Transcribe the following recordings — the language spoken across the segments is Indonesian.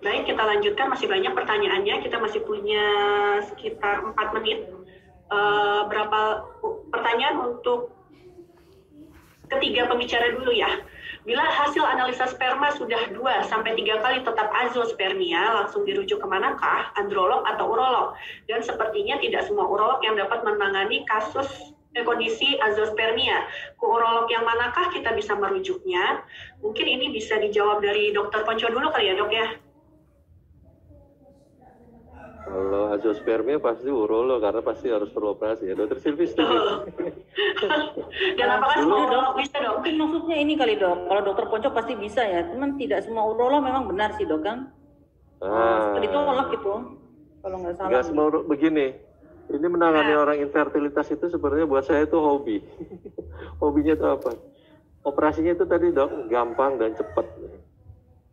Baik, kita lanjutkan. Masih banyak pertanyaannya. Kita masih punya sekitar 4 menit. Berapa pertanyaan untuk ketiga pembicara dulu ya. Bila hasil analisa sperma sudah 2-3 kali tetap azospermia, langsung dirujuk kemanakah? Androlog atau urolog? Dan sepertinya tidak semua urolog yang dapat menangani kasus kondisi azospermia. Ke urolog yang manakah kita bisa merujuknya? Mungkin ini bisa dijawab dari Dokter Ponco dulu kali ya, Dok ya? Kalau azospermia pasti urolog karena pasti harus perlu operasi ya. Dokter Silvi setuju? Dan apakah semua urolog bisa, Dok? Mungkin maksudnya ini kali, Dok. Kalau Dokter Ponco pasti bisa ya. Cuman tidak semua urolog memang benar sih, Dok kan? Seperti ditolak gitu. Kalau nggak salah. Nggak semua begini. Ini menangani orang infertilitas itu sebenarnya buat saya itu hobi. Hobinya itu apa? Operasinya itu tadi, Dok, gampang dan cepat.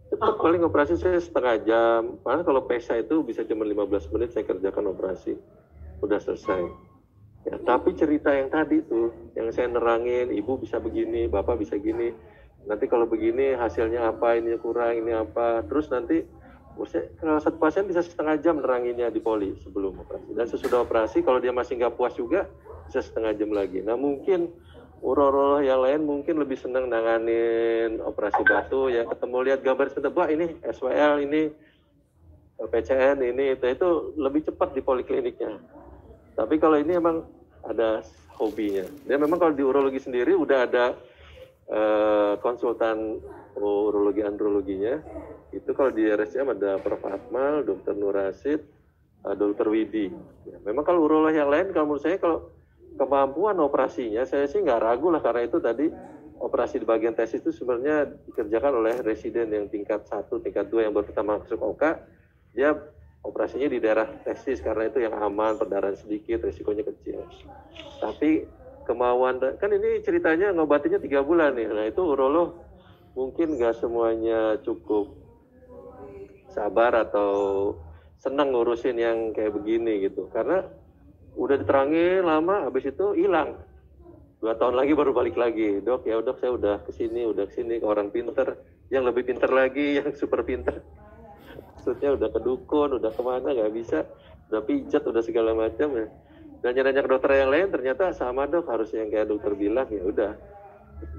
Cepat paling operasi saya setengah jam. Padahal kalau PESA itu bisa cuma 15 menit saya kerjakan operasi. Udah selesai. Ya, tapi cerita yang tadi tuh, yang saya nerangin, ibu bisa begini, bapak bisa gini. Nanti kalau begini hasilnya apa, ini kurang, ini apa. Terus nanti kalau satu pasien bisa setengah jam neranginnya di poli sebelum operasi. Dan sesudah operasi kalau dia masih nggak puas juga bisa setengah jam lagi. Nah mungkin urolog yang lain mungkin lebih senang nanganin operasi batu ya, ketemu lihat gambar sebentar, wah ini SWL, ini PCN, ini itu lebih cepat di polikliniknya. Tapi kalau ini emang ada hobinya. Dia memang kalau di urologi sendiri udah ada konsultan urologi androloginya. Itu kalau di RSCM ada Prof. Akmal, Dr. Nurasid, Dr. Widi. Ya, memang kalau urolog yang lain kalau menurut saya kalau kemampuan operasinya, saya sih nggak ragu lah karena itu tadi operasi di bagian testis itu sebenarnya dikerjakan oleh residen yang tingkat 1, tingkat 2 yang baru pertama masuk OK, dia operasinya di daerah testis karena itu yang aman, perdarahan sedikit, risikonya kecil. Tapi kemauan, kan ini ceritanya ngobatinnya 3 bulan nih, nah itu urolog mungkin nggak semuanya cukup sabar atau senang ngurusin yang kayak begini gitu, karena udah diterangin lama, habis itu hilang. 2 tahun lagi baru balik lagi. Dok, ya dok saya udah kesini ke orang pinter, yang lebih pinter lagi, yang super pinter. Maksudnya udah ke dukun, udah kemana, nggak bisa. Udah pijat, udah segala macam ya. Dan nanya-nanya ke dokter yang lain, ternyata sama dok, harus yang kayak dokter bilang, ya udah.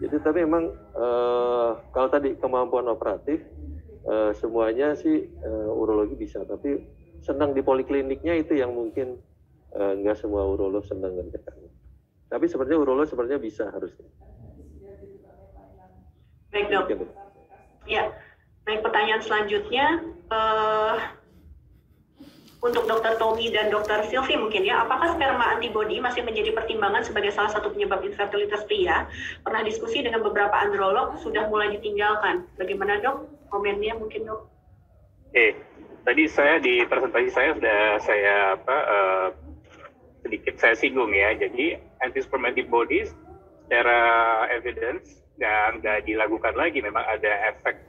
Jadi tapi memang kalau tadi kemampuan operatif, semuanya sih urologi bisa. Tapi senang di polikliniknya itu yang mungkin nggak semua urolog senang ngerjakannya. Tapi sebenarnya urolog sebenarnya bisa harusnya. Baik dok. Ya, baik, pertanyaan selanjutnya untuk Dr. Tommy dan Dr. Silvi mungkin ya, apakah sperma antibody masih menjadi pertimbangan sebagai salah satu penyebab infertilitas pria? Pernah diskusi dengan beberapa androlog, sudah mulai ditinggalkan. Bagaimana dok? Komennya mungkin dok. Tadi saya di presentasi saya sudah sedikit saya singgung ya. Jadi anti-sperm antibodies secara evidence nggak dilakukan lagi. Memang ada efek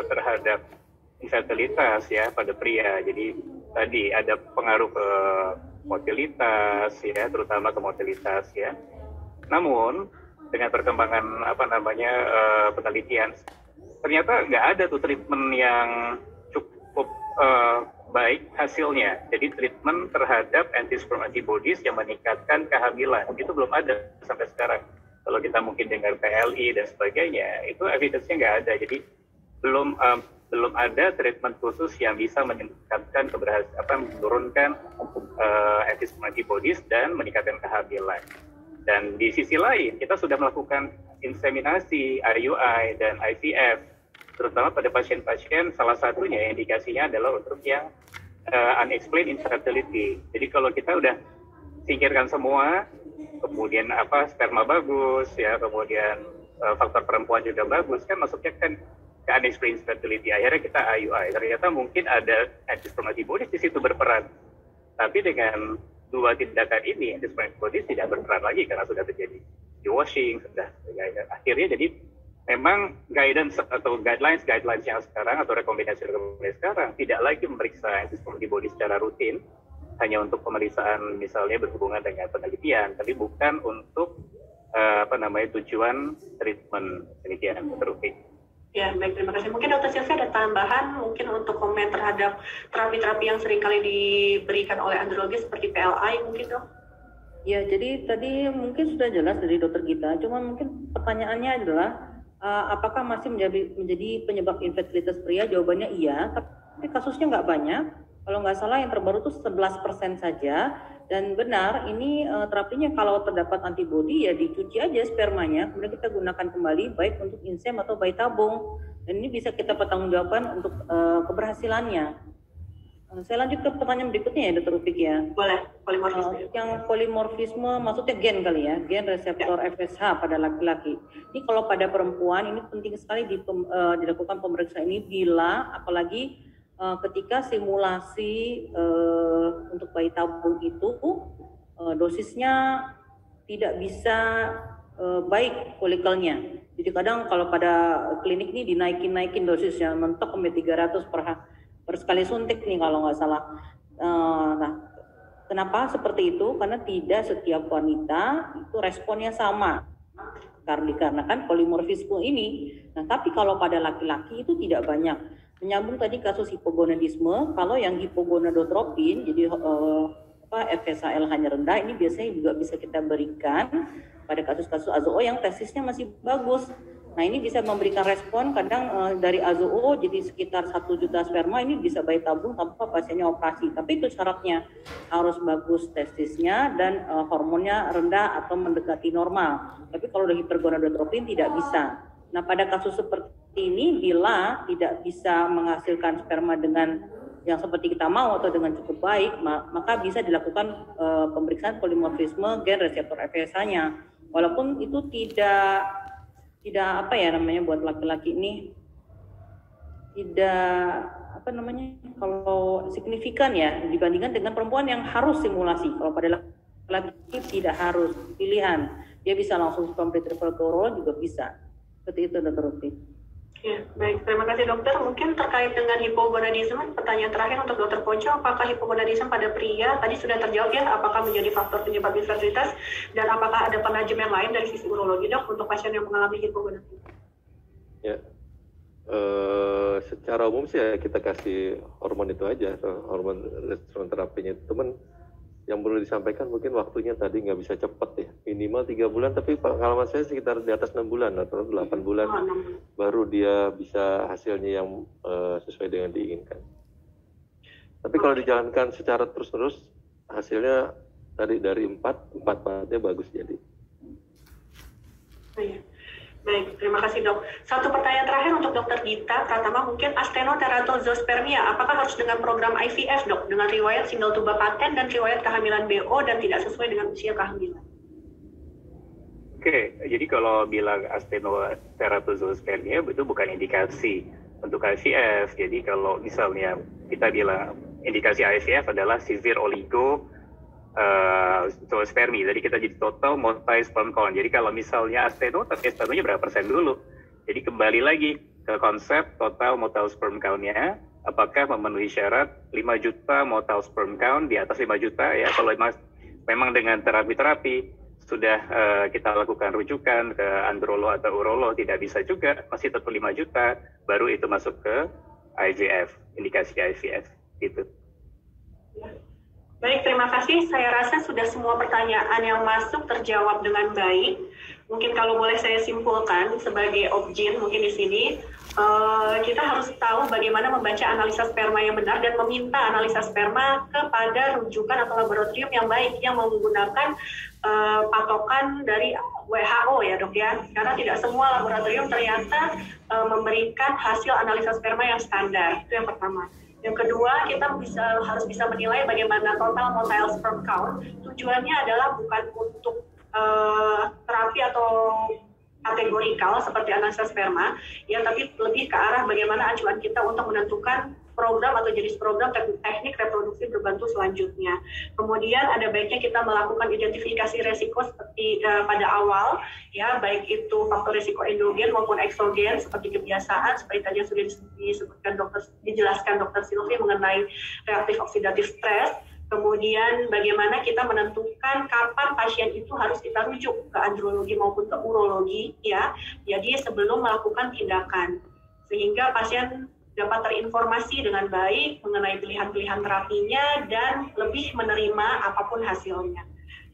terhadap infertilitas ya pada pria. Jadi tadi ada pengaruh ke motilitas ya, terutama ke motilitas ya. Namun dengan perkembangan penelitian, ternyata nggak ada tuh treatment yang cukup baik hasilnya. Jadi treatment terhadap anti-sperm antibodies yang meningkatkan kehamilan itu belum ada sampai sekarang. Kalau kita mungkin dengar PLI dan sebagainya, itu evidence-nya nggak ada. Jadi belum ada treatment khusus yang bisa meningkatkan menurunkan anti-sperm antibodies dan meningkatkan kehamilan. Dan di sisi lain, kita sudah melakukan inseminasi, IUI, dan IVF, terutama pada pasien-pasien salah satunya indikasinya adalah untuk yang unexplained infertility. Jadi kalau kita udah singkirkan semua, kemudian sperma bagus, ya, kemudian faktor perempuan juga bagus, kan masuknya kan ke unexplained infertility. Akhirnya kita IUI. Ternyata mungkin ada anti-sperm antibodies di situ berperan. Tapi dengan 2 tindakan ini, anti-sperm antibodies tidak berperan lagi karena sudah terjadi dewashing, sudah ya, akhirnya jadi memang guidance atau guidelines yang sekarang atau rekomendasi sekarang tidak lagi memeriksa anti-sperm antibodies secara rutin, hanya untuk pemeriksaan misalnya berhubungan dengan penelitian, tapi bukan untuk tujuan treatment penelitian rutin. Ya, baik, terima kasih. Mungkin Dr. Silvia ada tambahan mungkin untuk komen terhadap terapi-terapi yang seringkali diberikan oleh andrologis seperti PLI mungkin, Dok? Ya, jadi tadi mungkin sudah jelas dari dokter Gita, cuma mungkin pertanyaannya adalah apakah masih menjadi penyebab infertilitas pria? Jawabannya iya, tapi kasusnya nggak banyak. Kalau nggak salah yang terbaru itu 11% saja. Dan benar, ini terapinya kalau terdapat antibodi ya dicuci aja spermanya, kemudian kita gunakan kembali baik untuk insem atau bayi tabung. Dan ini bisa kita pertanggungjawabkan untuk keberhasilannya. Saya lanjut ke pertanyaan berikutnya ya, Dr. Ufik ya. Boleh, polimorfisme. Yang polimorfisme maksudnya gen kali ya, gen reseptor FSH pada laki-laki. Ini kalau pada perempuan ini penting sekali dilakukan pemeriksaan ini bila apalagi ketika simulasi untuk bayi tabung itu dosisnya tidak bisa baik folikelnya. Jadi kadang kalau pada klinik ini dinaikin dosisnya mentok sampai 300 per sekali suntik nih kalau nggak salah. Nah, kenapa seperti itu? Karena tidak setiap wanita itu responnya sama. Dikarenakan polimorfisme ini. Nah, tapi kalau pada laki-laki itu tidak banyak. Menyambung tadi kasus hipogonadisme, kalau yang hipogonadotropin, jadi FSH LH-nya rendah, ini biasanya juga bisa kita berikan pada kasus-kasus AZO yang tesisnya masih bagus. Nah, ini bisa memberikan respon kadang dari AZO jadi sekitar 1 juta sperma ini bisa bayi tabung tanpa pasiennya operasi. Tapi itu syaratnya harus bagus testisnya dan hormonnya rendah atau mendekati normal. Tapi kalau udah hipergonadotropin tidak bisa. Nah, pada kasus seperti ini bila tidak bisa menghasilkan sperma dengan yang seperti kita mau atau dengan cukup baik, maka bisa dilakukan pemeriksaan polimorfisme gen reseptor FSH-nya. Walaupun itu tidak apa ya namanya buat laki-laki ini tidak apa namanya kalau signifikan ya dibandingkan dengan perempuan yang harus simulasi. Kalau pada laki-laki tidak harus pilihan, dia bisa langsung complete referral ke urolog juga bisa. Seperti itu, Dr. Rupi. Ya, baik. Terima kasih, dokter. Mungkin terkait dengan hipogonadisme, pertanyaan terakhir untuk Dr. Ponco, apakah hipogonadisme pada pria tadi sudah terjawab ya, apakah menjadi faktor penyebab infertilitas, dan apakah ada penajem yang lain dari sisi urologi, dok, untuk pasien yang mengalami hipogonadisme? Ya, secara umum sih ya kita kasih hormon itu aja, hormon restoran terapinya. Teman yang perlu disampaikan mungkin waktunya tadi nggak bisa cepat ya, minimal 3 bulan, tapi pengalaman saya sekitar di atas 6 bulan atau 8 bulan baru dia bisa hasilnya yang sesuai dengan diinginkan. Tapi kalau dijalankan secara terus-terus hasilnya tadi dari 4-4-nya bagus jadi. Baik, terima kasih, dok. Satu pertanyaan terakhir untuk Dr. Gita Pratama, mungkin astenoteratozospermia, apakah harus dengan program IVF, dok, dengan riwayat single tuba paten dan riwayat kehamilan BO dan tidak sesuai dengan usia kehamilan? Oke, jadi kalau bilang astenoteratozospermia itu bukan indikasi untuk IVF. Jadi kalau misalnya kita bilang indikasi IVF adalah severe zoospermi, jadi kita jadi total multi sperm count. Jadi kalau misalnya asteno, tapi astenonya berapa persen dulu? Jadi kembali lagi ke konsep total mortal sperm count-nya, apakah memenuhi syarat 5 juta mortal sperm count, di atas 5 juta ya. Kalau memang dengan terapi-terapi sudah kita lakukan rujukan ke androlog atau urolog tidak bisa juga, masih tetap 5 juta, baru itu masuk ke IVF, indikasi IVF gitu. Baik, terima kasih. Saya rasa sudah semua pertanyaan yang masuk terjawab dengan baik. Mungkin kalau boleh saya simpulkan sebagai objin mungkin di sini, kita harus tahu bagaimana membaca analisa sperma yang benar dan meminta analisa sperma kepada rujukan atau laboratorium yang baik yang menggunakan patokan dari WHO ya, dok ya. Karena tidak semua laboratorium ternyata memberikan hasil analisa sperma yang standar. Itu yang pertama. Yang kedua, kita harus bisa menilai bagaimana total motile sperm count. Tujuannya adalah bukan untuk terapi atau kategorikal seperti analisa sperma, ya, tapi lebih ke arah bagaimana acuan kita untuk menentukan program atau jenis program teknik reproduksi berbantu selanjutnya. Kemudian ada baiknya kita melakukan identifikasi resiko seperti pada awal, ya, baik itu faktor resiko endogen maupun eksogen seperti kebiasaan, seperti tadi yang sudah dijelaskan dokter Silvi mengenai reaktif oksidatif stres. Kemudian bagaimana kita menentukan kapan pasien itu harus kita rujuk ke andrologi maupun ke urologi, ya. Jadi sebelum melakukan tindakan. sehingga pasien dapat terinformasi dengan baik mengenai pilihan-pilihan terapinya dan lebih menerima apapun hasilnya.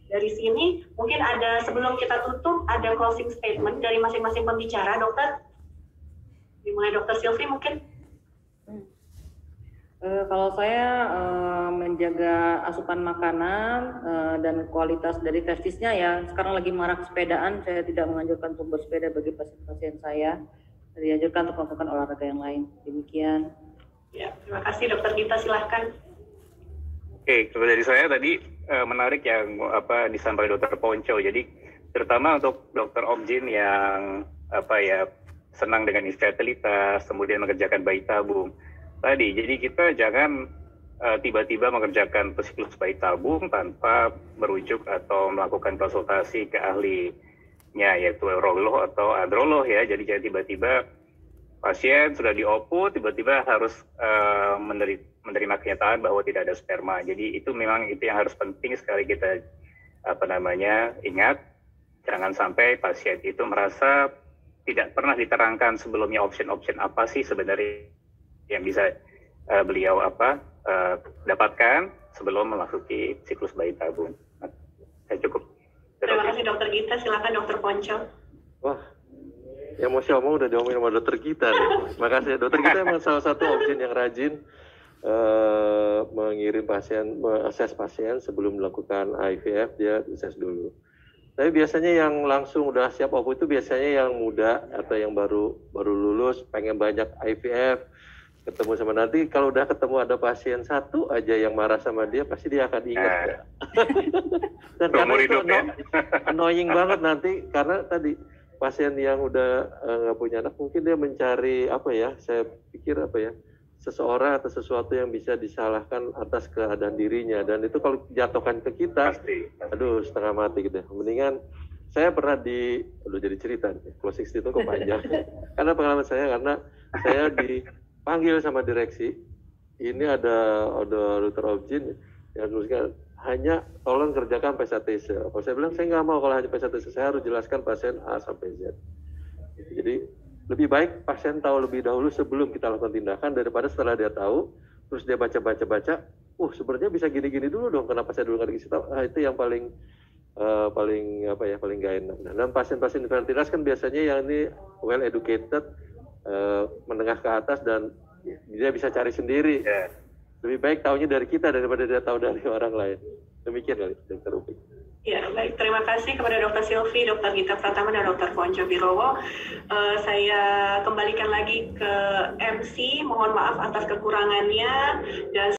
Dari sini mungkin ada, sebelum kita tutup, ada closing statement dari masing-masing pembicara, dokter. Dimulai Dokter Sylvie mungkin. Kalau saya menjaga asupan makanan dan kualitas dari testisnya ya, sekarang lagi marak sepedaan, saya tidak menganjurkan untuk bersepeda bagi pasien-pasien saya. Dianjurkan untuk melakukan olahraga yang lain. Demikian. Ya, terima kasih Dokter Gita, silahkan. Oke, kalau dari saya tadi menarik yang disampaikan Dokter Ponco. Jadi terutama untuk Dokter Objin yang senang dengan infertilitas, kemudian mengerjakan bayi tabung. Tadi, jadi kita jangan tiba-tiba mengerjakan siklus bayi tabung tanpa merujuk atau melakukan konsultasi ke ahlinya, yaitu urolog atau androlog ya. Jadi jangan tiba-tiba pasien sudah diopu, tiba-tiba harus menerima kenyataan bahwa tidak ada sperma. Jadi itu memang yang harus penting sekali kita ingat. Jangan sampai pasien itu merasa tidak pernah diterangkan sebelumnya option-option apa sih sebenarnya yang bisa beliau dapatkan sebelum memasuki siklus bayi tabung. Saya cukup. Terima kasih Dokter Gita, silakan Dokter Ponco. Wah, yang mau saya omong udah diomongin sama Dokter Gita nih. Makasih ya. Dokter Gita emang salah satu option yang rajin mengirim pasien, mengakses pasien sebelum melakukan IVF, dia akses dulu. Tapi biasanya yang langsung udah siap OPU itu biasanya yang muda atau yang baru lulus, pengen banyak IVF, ketemu sama, nanti kalau udah ketemu ada pasien satu aja yang marah sama dia, pasti dia akan ingat ya. Dan karena itu annoying banget nanti, karena tadi pasien yang udah nggak punya anak mungkin dia mencari saya pikir seseorang atau sesuatu yang bisa disalahkan atas keadaan dirinya, dan itu kalau jatuhkan ke kita aduh setengah mati gitu. Mendingan saya pernah jadi cerita nih, closing statement kok panjang karena pengalaman saya, karena saya dipanggil sama direksi, ini ada Dr. Objin yang tuliskan hanya tolong kerjakan PSATese. Kalau saya bilang saya nggak mau kalau hanya PSATese, saya harus jelaskan pasien A sampai Z. Jadi lebih baik pasien tahu lebih dahulu sebelum kita lakukan tindakan, daripada setelah dia tahu terus dia baca, sebenarnya bisa gini-gini dulu dong, kenapa saya dulu nggak dikasih tahu. Itu yang paling gak enak. Dan pasien-pasien infertilitas kan biasanya yang ini well educated, menengah ke atas, dan dia bisa cari sendiri. Lebih baik tahunya dari kita daripada dia tahu dari orang lain. Demikian kali, Dr. Upi. Ya, baik. Terima kasih kepada Dr. Sylvie, Dr. Gita Pratama, dan Dr. Ponco Birowo. Saya kembalikan lagi ke MC. Mohon maaf atas kekurangannya.